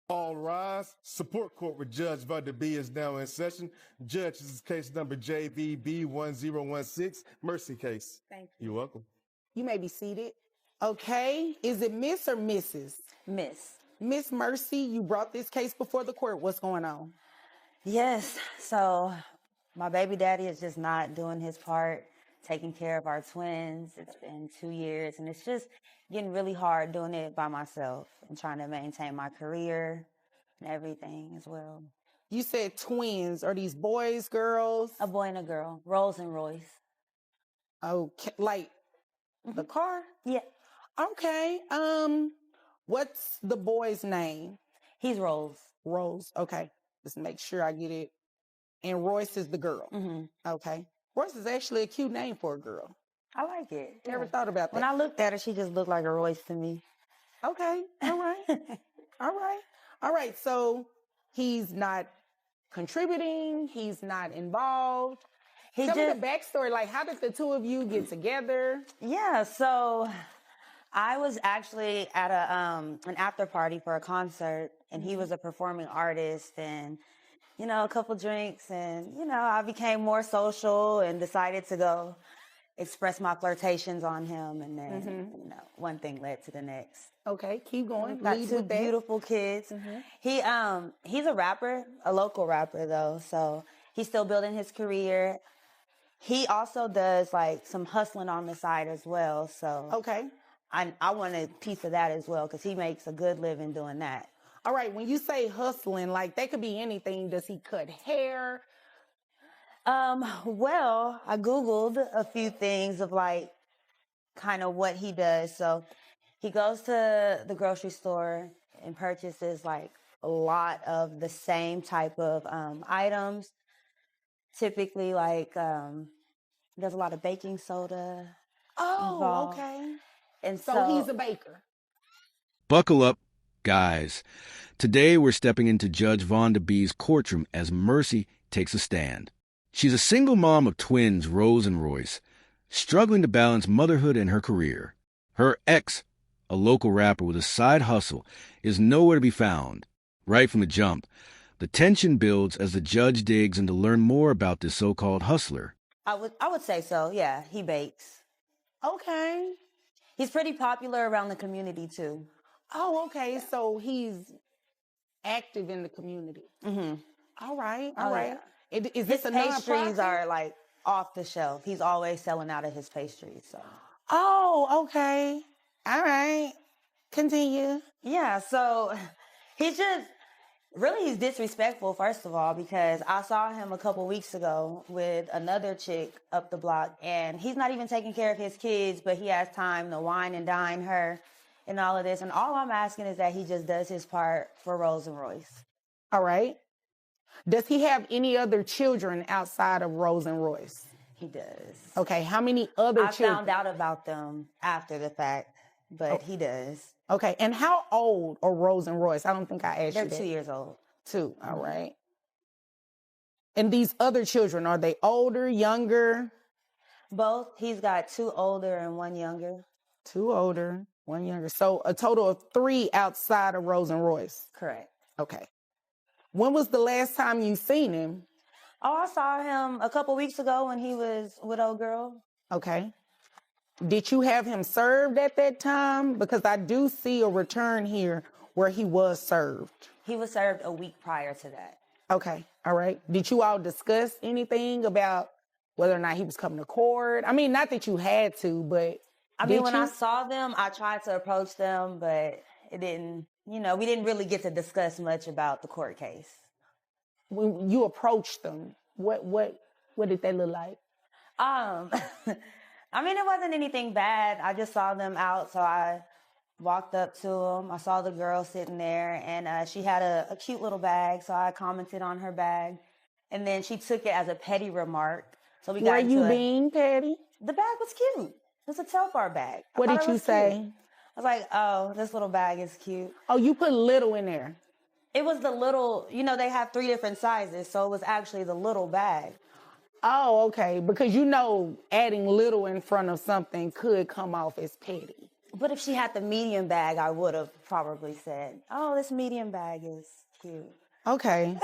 All rise. Support court with Judge Vanda B is now in session. Judge, this is case number JVB 1016, Mercy case. Thank you. You're welcome. You may be seated. Okay. Is it Miss or Mrs.? Miss. Miss Mercy, you brought this case before the court. What's going on? Yes, so my baby daddy is just not doing his part, taking care of our twins. It's been 2 years, and it's just getting really hard doing it by myself and trying to maintain my career and everything as well. You said twins. Are these boys, girls? A boy and a girl, Rolls and Royce. Okay, like the car? Yeah, Okay. What's the boy's name? he's Rolls. Rose. Okay. Let's make sure I get it. And Royce is the girl. Okay. Royce is actually a cute name for a girl. I like it. Never yeah. thought about that. When I looked at her, she just looked like a Royce to me. Okay. All right. All right. So he's not contributing. He's not involved. Tell me the backstory. Like, how did the two of you get together? Yeah, so I was actually at an after party for a concert, and he was a performing artist, and a couple drinks, and I became more social and decided to go express my flirtations on him, and then one thing led to the next. Okay, keep going. Got Lead two with that. beautiful kids. He's a rapper, a local rapper though, so he's still building his career. He also does like some hustling on the side as well, so Okay. I want a piece of that as well because he makes a good living doing that. All right. When you say hustling, like that could be anything. Does he cut hair? Well, I Googled a few things of like kind of what he does. So he goes to the grocery store and purchases like a lot of the same type of items. Typically like there's a lot of baking soda. Oh, involved. okay. And So he's a baker. Buckle up, guys. Today we're stepping into Judge Vonda B's courtroom as Mercy takes a stand. She's a single mom of twins, Rose and Royce, struggling to balance motherhood and her career. Her ex, a local rapper with a side hustle, is nowhere to be found. Right from the jump, the tension builds as the judge digs in to learn more about this so-called hustler. I would say so, yeah. He bakes. Okay. He's pretty popular around the community too. Oh, okay. So he's active in the community. All right. All right. Is this His a pastries nonprofit? are like off the shelf. He's always selling out of his pastries. So Oh, okay. All right. Continue. yeah, so he's disrespectful, first of all, because I saw him a couple weeks ago with another chick up the block, and he's not even taking care of his kids, but he has time to wine and dine her and all of this. And all I'm asking is that he just does his part for Rolls and Royce. All right. Does he have any other children outside of Rose and Royce? He does. Okay. How many other I children? found out about them after the fact, but he does. Okay. And how old are Rose and Royce? I don't think I asked They're you that. 2 years old. 2. All right. And these other children, are they older, younger? Both. He's got 2 older and 1 younger. 2 older, 1 younger. So a total of 3 outside of Rose and Royce. Correct. Okay. When was the last time you seen him? Oh, I saw him a couple weeks ago when he was with old girl. Okay. Did you have him served at that time? Because I do see a return here where he was served. He was served a week prior to that. Okay. All right. Did you all discuss anything about whether or not he was coming to court? I mean, not that you had to, but I mean, when I saw them, I tried to approach them, but it didn't, we didn't really get to discuss much about the court case. When you approached them, what did they look like? I mean, it wasn't anything bad. I just saw them out, so I walked up to them. I saw the girl sitting there, and she had a cute little bag, so I commented on her bag. And then she took it as a petty remark. So we got Were into you being petty? The bag was cute. It was a Telfar bag. What did you say? Cute. I was like, oh, this little bag is cute. Oh, you put little in there. It was the little, they have 3 different sizes, so it was actually the little bag. Oh, okay. Because adding little in front of something could come off as petty. But if she had the medium bag, I would have probably said, oh, this medium bag is cute. Okay.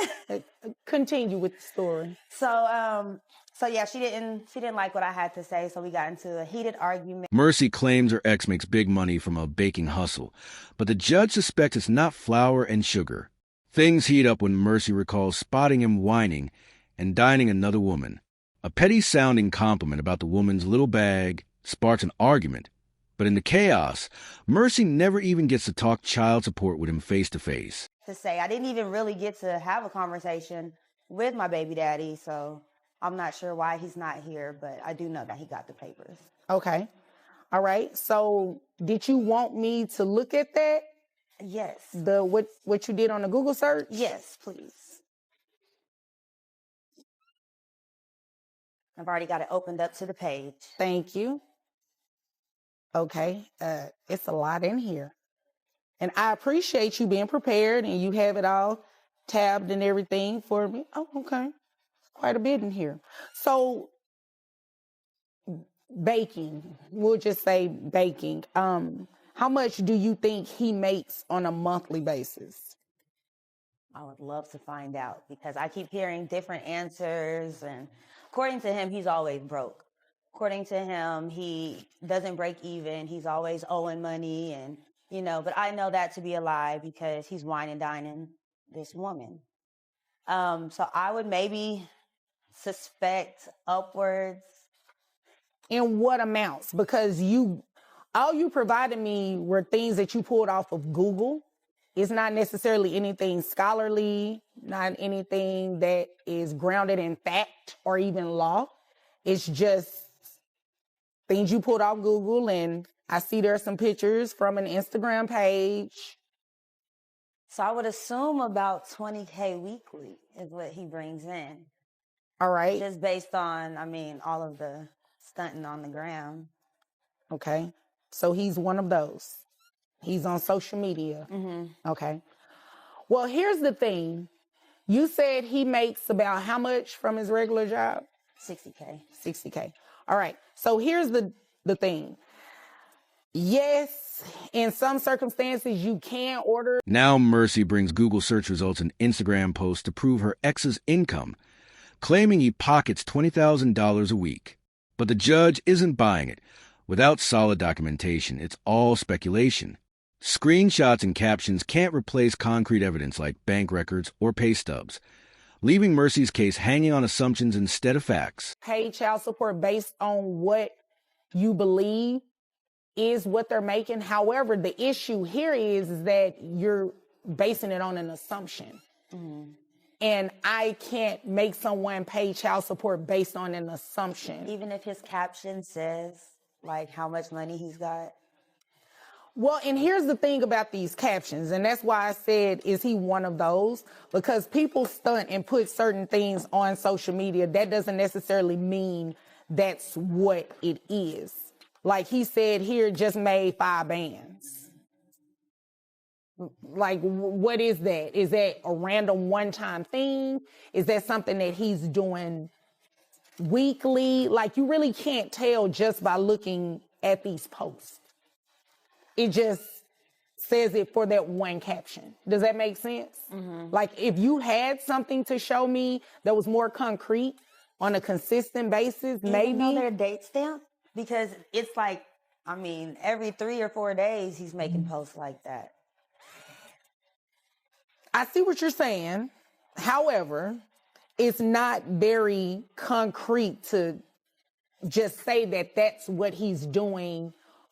Continue with the story. So yeah, she didn't like what I had to say, so we got into a heated argument. Mercy claims her ex makes big money from a baking hustle, but the judge suspects it's not flour and sugar. Things heat up when Mercy recalls spotting him whining and dining another woman. A petty-sounding compliment about the woman's little bag sparks an argument, but in the chaos, Mercy never even gets to talk child support with him face-to-face. To say I didn't even really get to have a conversation with my baby daddy, so I'm not sure why he's not here, but I do know that he got the papers. Okay. All right. So did you want me to look at that? Yes. What you did on the Google search? Yes, please. I've already got it opened up to the page. Thank you. Okay. It's a lot in here. And I appreciate you being prepared and you have it all tabbed and everything for me. Oh, okay. Quite a bit in here. So baking, we'll just say baking. How much do you think he makes on a monthly basis? I would love to find out because I keep hearing different answers, and according to him, he's always broke. According to him, he doesn't break even. He's always owing money, and but I know that to be a lie because he's wine and dining this woman. So I would maybe suspect upwards. In what amounts? Because all you provided me were things that you pulled off of Google. It's not necessarily anything scholarly, not anything that is grounded in fact or even law. It's just things you pulled off Google, and I see there are some pictures from an Instagram page. So I would assume about $20K weekly is what he brings in. All right. Just based on, all of the stunting on the gram. Okay. So he's one of those. He's on social media. Mm-hmm. Okay. Well, here's the thing. You said he makes about how much from his regular job? $60K. $60K. All right. So here's the thing. Yes, in some circumstances, you can order. Now Mercy brings Google search results and Instagram posts to prove her ex's income, claiming he pockets $20,000 a week. But the judge isn't buying it. Without solid documentation, it's all speculation. Screenshots and captions can't replace concrete evidence like bank records or pay stubs, leaving Mercy's case hanging on assumptions instead of facts. Pay child support based on what you believe is what they're making. However, the issue here is that you're basing it on an assumption. Mm-hmm. And I can't make someone pay child support based on an assumption. Even if his caption says, how much money he's got? Well, and here's the thing about these captions, and that's why I said, is he one of those? Because people stunt and put certain things on social media. That doesn't necessarily mean that's what it is. Like he said here, just made 5 bands. What is that? Is that a random one-time thing? Is that something that he's doing weekly? You really can't tell just by looking at these posts. It just says it for that one caption. Does that make sense? Mm-hmm. If you had something to show me that was more concrete on a consistent basis, maybe. Even though they're date stamped? Because it's every 3 or 4 days he's making posts like that. I see what you're saying. However, it's not very concrete to just say that that's what he's doing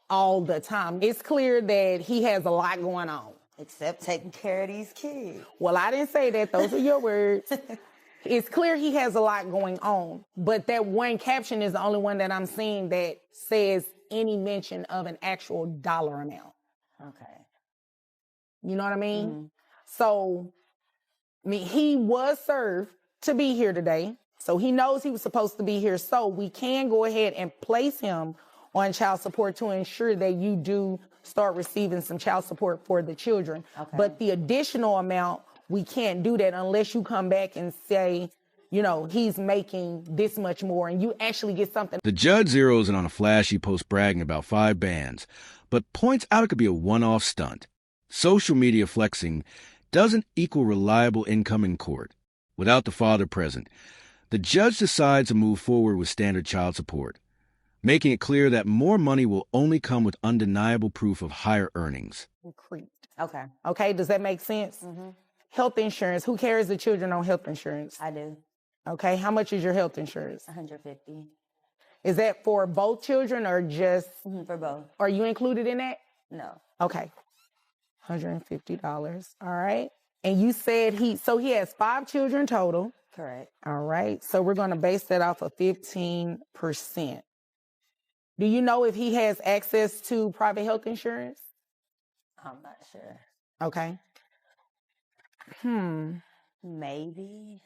all the time. It's clear that he has a lot going on. Except taking care of these kids. Well, I didn't say that. Those are your words. It's clear he has a lot going on. But that one caption is the only one that I'm seeing that says any mention of an actual dollar amount. Okay. You know what I mean? Mm-hmm. So, he was served to be here today. So he knows he was supposed to be here. So we can go ahead and place him on child support to ensure that you do start receiving some child support for the children. Okay. But the additional amount, we can't do that unless you come back and say you know, he's making this much more and you actually get something. The judge zeroes in on a flashy post bragging about 5 bands, but points out it could be a one-off stunt. Social media flexing doesn't equal reliable income in court. Without the father present, the judge decides to move forward with standard child support, making it clear that more money will only come with undeniable proof of higher earnings. Okay. Okay, does that make sense? Mm-hmm. Health insurance. Who carries the children on health insurance? I do. Okay, how much is your health insurance? $150. Is that for both children or just? For both. Are you included in that? No. Okay, $150. All right. And you said he has 5 children total. Correct. All right. So we're going to base that off of 15%. Do you know if he has access to private health insurance? I'm not sure. Okay. Maybe.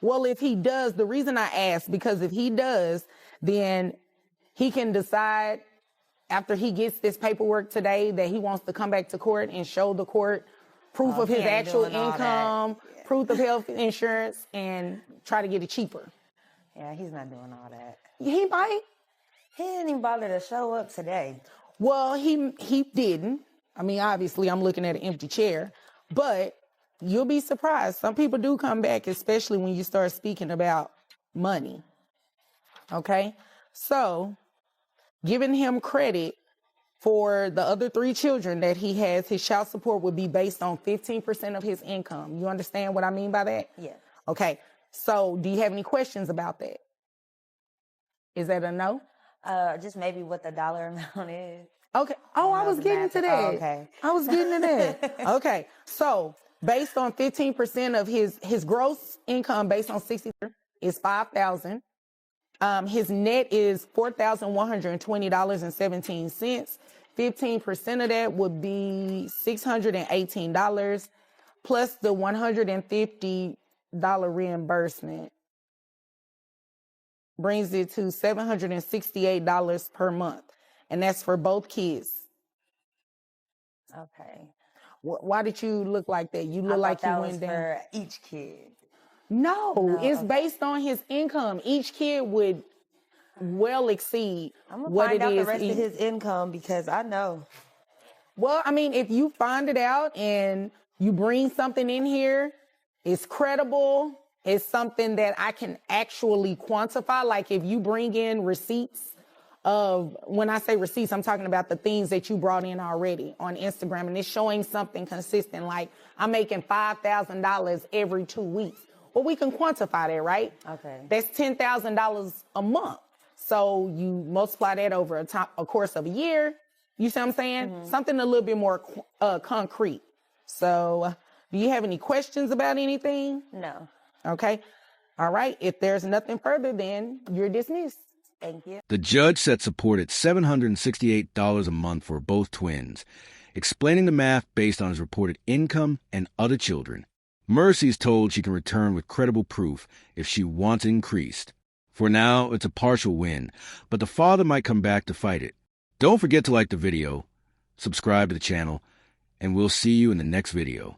Well, if he does, the reason I ask, because if he does, then he can decide after he gets this paperwork today that he wants to come back to court and show the court proof of his actual income, proof of health insurance, and try to get it cheaper. Yeah, he's not doing all that. He might. He didn't even bother to show up today. Well, he didn't. I mean, obviously, I'm looking at an empty chair, but you'll be surprised. Some people do come back, especially when you start speaking about money. Okay? So, giving him credit for the other 3 children that he has, his child support would be based on 15% of his income. You understand what I mean by that? Yes. Okay. So, do you have any questions about that? Is that a no? Just maybe what the dollar amount is. Okay. Oh, I was getting to that. Oh, okay. I was getting to that. Okay. So, based on 15% of his gross income based on 60 is $5,000. His net is $4,120.17. 15% of that would be $618 plus the $150 reimbursement. Brings it to $768 per month. And that's for both kids. Okay. Why did you look like that? You look like you went down. For each kid. No, it's based on his income. Each kid would well exceed what it is. I'm gonna find out the rest of his income because I know. Well, I mean, if you find it out and you bring something in here, it's credible. It's something that I can actually quantify. Like if you bring in receipts of, when I say receipts, I'm talking about the things that you brought in already on Instagram, and it's showing something consistent. Like I'm making $5,000 every 2 weeks. Well, we can quantify that, right? Okay. That's $10,000 a month. So you multiply that over a course of a year. You see what I'm saying? Mm-hmm. Something a little bit more concrete. So do you have any questions about anything? No. Okay. All right. If there's nothing further, then you're dismissed. Thank you. The judge set support at $768 a month for both twins, explaining the math based on his reported income and other children. Mercy's told she can return with credible proof if she wants it increased. For now, it's a partial win, but the father might come back to fight it. Don't forget to like the video, subscribe to the channel, and we'll see you in the next video.